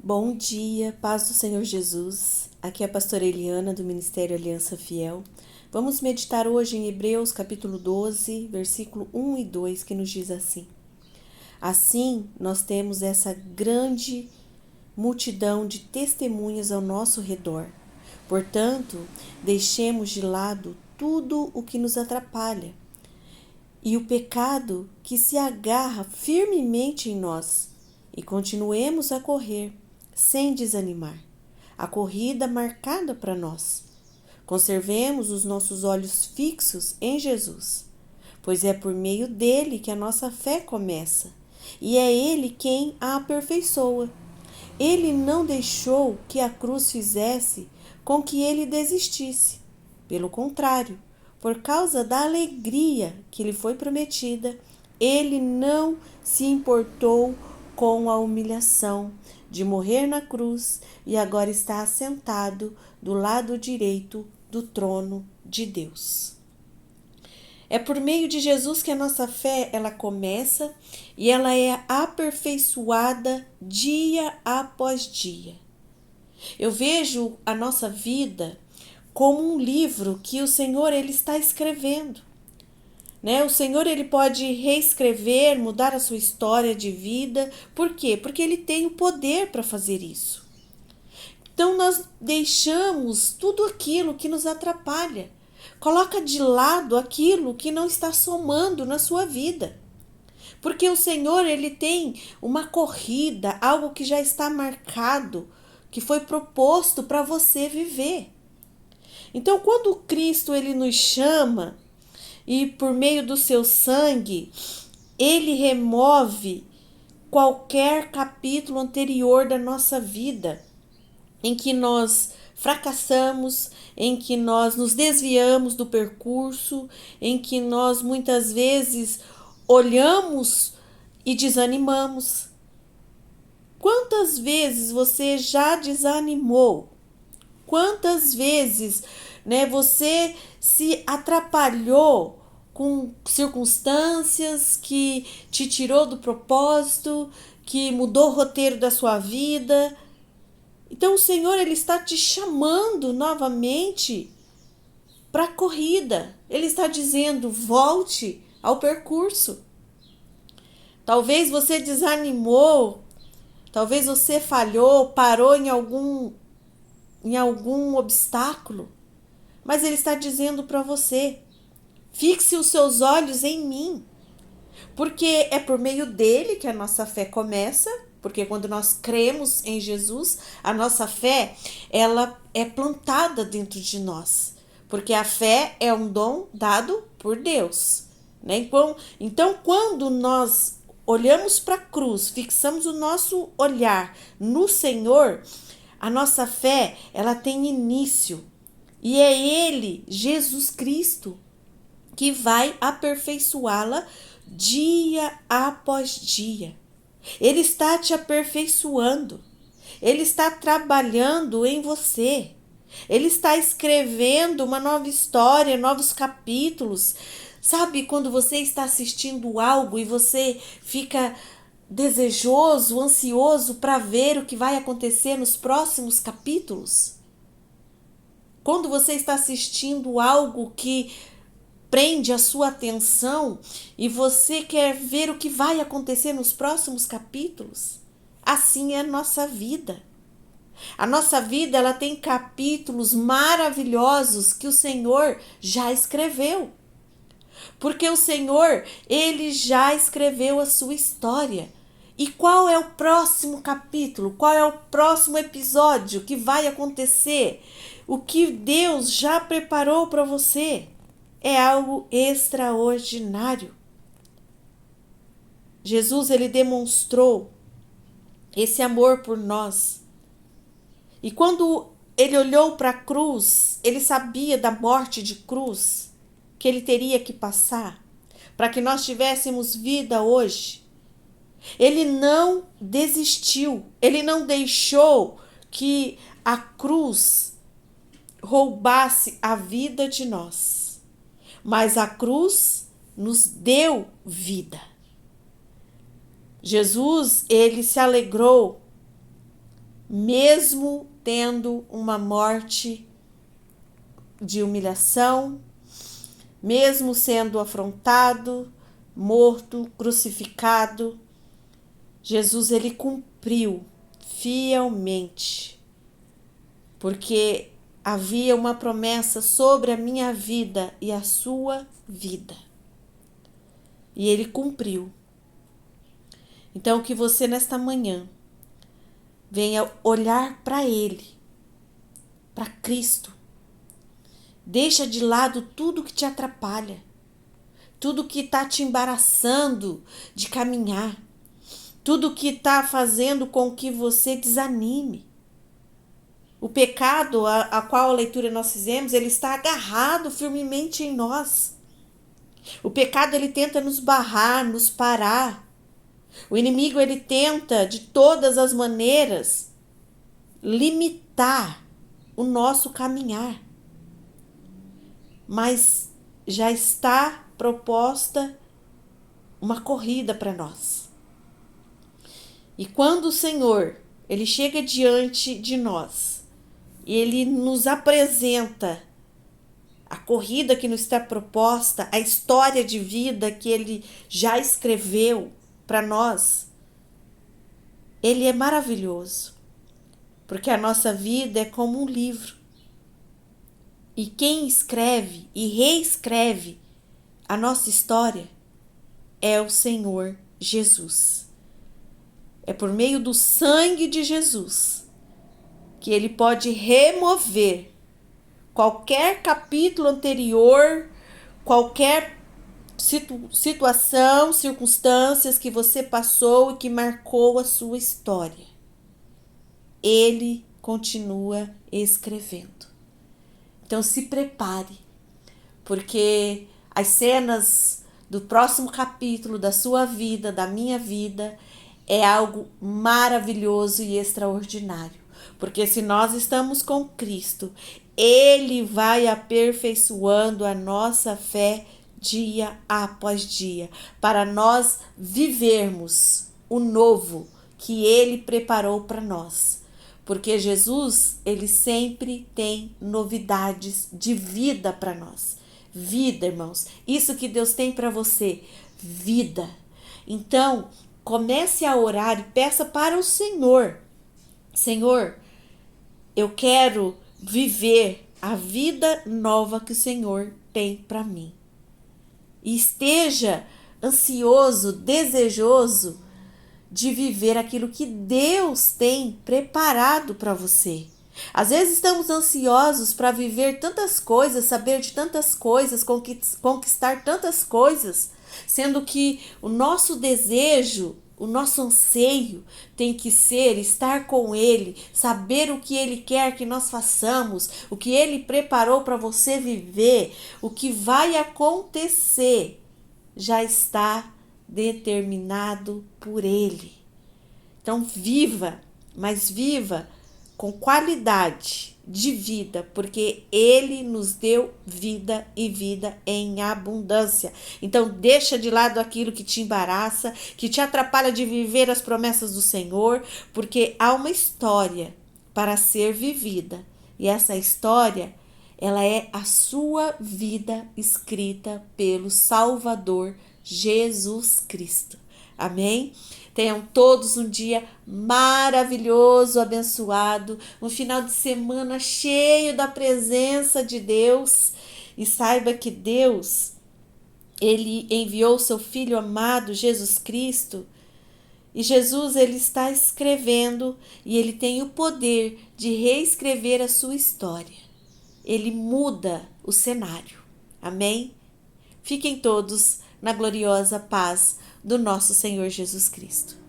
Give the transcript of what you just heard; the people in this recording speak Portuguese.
Bom dia, paz do Senhor Jesus. Aqui é a pastora Eliana do Ministério Aliança Fiel. Vamos meditar hoje em Hebreus capítulo 12, versículo 1 e 2, que nos diz assim: Assim, nós temos essa grande multidão de testemunhas ao nosso redor. Portanto, deixemos de lado tudo o que nos atrapalha e o pecado que se agarra firmemente em nós, e continuemos a correr sem desanimar a corrida marcada para nós. Conservemos os nossos olhos fixos em Jesus, pois é por meio dele que a nossa fé começa, e é ele quem a aperfeiçoa. Ele não deixou que a cruz fizesse com que ele desistisse. Pelo contrário, por causa da alegria que lhe foi prometida, ele não se importou com a humilhação de morrer na cruz e agora está assentado do lado direito do trono de Deus. É por meio de Jesus que a nossa fé ela começa e ela é aperfeiçoada dia após dia. Eu vejo a nossa vida como um livro que o Senhor ele está escrevendo. O Senhor ele pode reescrever, mudar a sua história de vida. Por quê? Porque ele tem o poder para fazer isso. Então nós deixamos tudo aquilo que nos atrapalha. Coloca de lado aquilo que não está somando na sua vida. Porque o Senhor ele tem uma corrida, algo que já está marcado, que foi proposto para você viver. Então, quando Cristo ele nos chama e por meio do seu sangue, ele remove qualquer capítulo anterior da nossa vida, em que nós fracassamos, em que nós nos desviamos do percurso, em que nós muitas vezes olhamos e desanimamos. Quantas vezes você já desanimou? Quantas vezes, você se atrapalhou com circunstâncias que te tirou do propósito, que mudou o roteiro da sua vida? Então o Senhor ele está te chamando novamente para a corrida. Ele está dizendo: volte ao percurso. Talvez você desanimou, talvez você falhou, parou em algum obstáculo, mas ele está dizendo para você: fixe os seus olhos em mim, porque é por meio dele que a nossa fé começa. Porque quando nós cremos em Jesus, a nossa fé ela é plantada dentro de nós, porque a fé é um dom dado por Deus, Então, quando nós olhamos para a cruz, fixamos o nosso olhar no Senhor, a nossa fé ela tem início, e é Ele, Jesus Cristo, que vai aperfeiçoá-la dia após dia. Ele está te aperfeiçoando. Ele está trabalhando em você. Ele está escrevendo uma nova história, novos capítulos. Sabe quando você está assistindo algo e você fica desejoso, ansioso para ver o que vai acontecer nos próximos capítulos? Quando você está assistindo algo que prende a sua atenção e você quer ver o que vai acontecer nos próximos capítulos? Assim é a nossa vida. A nossa vida ela tem capítulos maravilhosos que o Senhor já escreveu. Porque o Senhor, ele já escreveu a sua história. E qual é o próximo capítulo? Qual é o próximo episódio que vai acontecer? O que Deus já preparou para você? É algo extraordinário. Jesus ele demonstrou esse amor por nós. E quando ele olhou para a cruz, ele sabia da morte de cruz que ele teria que passar para que nós tivéssemos vida hoje. Ele não desistiu, ele não deixou que a cruz roubasse a vida de nós. Mas a cruz nos deu vida. Jesus, ele se alegrou mesmo tendo uma morte de humilhação, mesmo sendo afrontado, morto, crucificado, Jesus ele cumpriu fielmente, porque havia uma promessa sobre a minha vida e a sua vida. E ele cumpriu. Então que você nesta manhã venha olhar para ele, para Cristo. Deixa de lado tudo que te atrapalha, tudo que está te embaraçando de caminhar, tudo que está fazendo com que você desanime. O pecado a qual a leitura nós fizemos, ele está agarrado firmemente em nós. O pecado ele tenta nos barrar, nos parar. O inimigo ele tenta de todas as maneiras limitar o nosso caminhar. Mas já está proposta uma corrida para nós. E quando o Senhor, ele chega diante de nós e ele nos apresenta a corrida que nos está proposta, a história de vida que ele já escreveu para nós, ele é maravilhoso, porque a nossa vida é como um livro. E quem escreve e reescreve a nossa história é o Senhor Jesus. É por meio do sangue de Jesus que ele pode remover qualquer capítulo anterior, qualquer situação, circunstâncias que você passou e que marcou a sua história. Ele continua escrevendo. Então se prepare, porque as cenas do próximo capítulo da sua vida, da minha vida, é algo maravilhoso e extraordinário. Porque se nós estamos com Cristo, Ele vai aperfeiçoando a nossa fé dia após dia, para nós vivermos o novo que Ele preparou para nós. Porque Jesus, ele sempre tem novidades de vida para nós. Vida, irmãos. Isso que Deus tem para você. Vida. Então, comece a orar e peça para o Senhor. Senhor, eu quero viver a vida nova que o Senhor tem para mim. E esteja ansioso, desejoso de viver aquilo que Deus tem preparado para você. Às vezes estamos ansiosos para viver tantas coisas, saber de tantas coisas, conquistar tantas coisas, sendo que o nosso desejo, o nosso anseio tem que ser estar com Ele, saber o que Ele quer que nós façamos, o que Ele preparou para você viver, o que vai acontecer, já está determinado por Ele. Então viva, mas viva com qualidade de vida, porque Ele nos deu vida e vida em abundância. Então deixa de lado aquilo que te embaraça, que te atrapalha de viver as promessas do Senhor, porque há uma história para ser vivida. E essa história, ela é a sua vida escrita pelo Salvador Jesus Cristo. Amém? Tenham todos um dia maravilhoso, abençoado, um final de semana cheio da presença de Deus. E saiba que Deus, Ele enviou seu Filho amado, Jesus Cristo. E Jesus, Ele está escrevendo e Ele tem o poder de reescrever a sua história. Ele muda o cenário. Amém? Fiquem todos na gloriosa paz do nosso Senhor Jesus Cristo.